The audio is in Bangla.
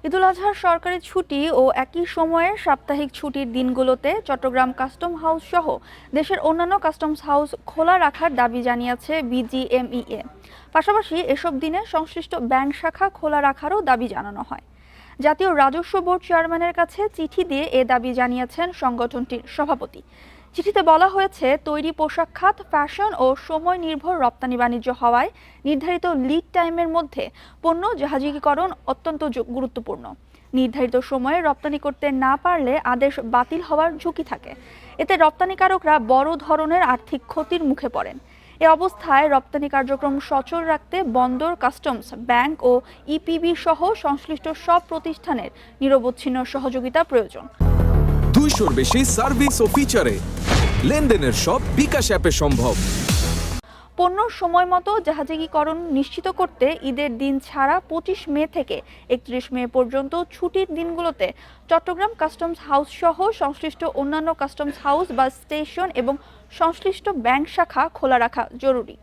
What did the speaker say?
ঈদুল আজহার সরকারি ছুটি ও একই সময়ে সাপ্তাহিক ছুটির দিনগুলোতে চট্টগ্রাম কাস্টম হাউস সহ দেশের অন্যান্য কাস্টমস হাউস খোলা রাখার দাবি জানিয়েছে বিজিএমইএ। পাশাপাশি এসব দিনে সংশ্লিষ্ট ব্যাংক শাখা খোলা রাখারও দাবি জানানো হয়। জাতীয় রাজস্ব বোর্ড চেয়ারম্যানের কাছে চিঠি দিয়ে এ দাবি জানিয়েছেন সংগঠনটির সভাপতি। চিঠিতে বলা হয়েছে, তৈরি পোশাক খাত ফ্যাশন ও সময় নির্ভর রপ্তানি বাণিজ্য হওয়ায় নির্ধারিত লিড টাইমের মধ্যে পণ্য জাহাজীকরণ অত্যন্ত গুরুত্বপূর্ণ। নির্ধারিত সময়ে রপ্তানি করতে না পারলে আদেশ বাতিল হওয়ার ঝুঁকি থাকে। এতে রপ্তানিকারকরা বড় ধরনের আর্থিক ক্ষতির মুখে পড়েন। এ অবস্থায় রপ্তানি কার্যক্রম সচল রাখতে বন্দর, কাস্টমস, ব্যাংক ও ইপিবি সহ সংশ্লিষ্ট সব প্রতিষ্ঠানের নিরবচ্ছিন্ন সহযোগিতা প্রয়োজন। 200-র বেশি সার্ভিস ও ফিচারে লেনদেনের সব বিকাশ অ্যাপে সম্ভব। পণ্য সময় মতো জাহাজীকরণ নিশ্চিত করতে ঈদের দিন ছাড়া 25 মে থেকে 31 মে পর্যন্ত ছুটির দিনগুলোতে চট্টগ্রাম কাস্টমস হাউস সহ সংশ্লিষ্ট অন্যান্য কাস্টমস হাউস বা স্টেশন এবং সংশ্লিষ্ট ব্যাংক শাখা খোলা রাখা জরুরি।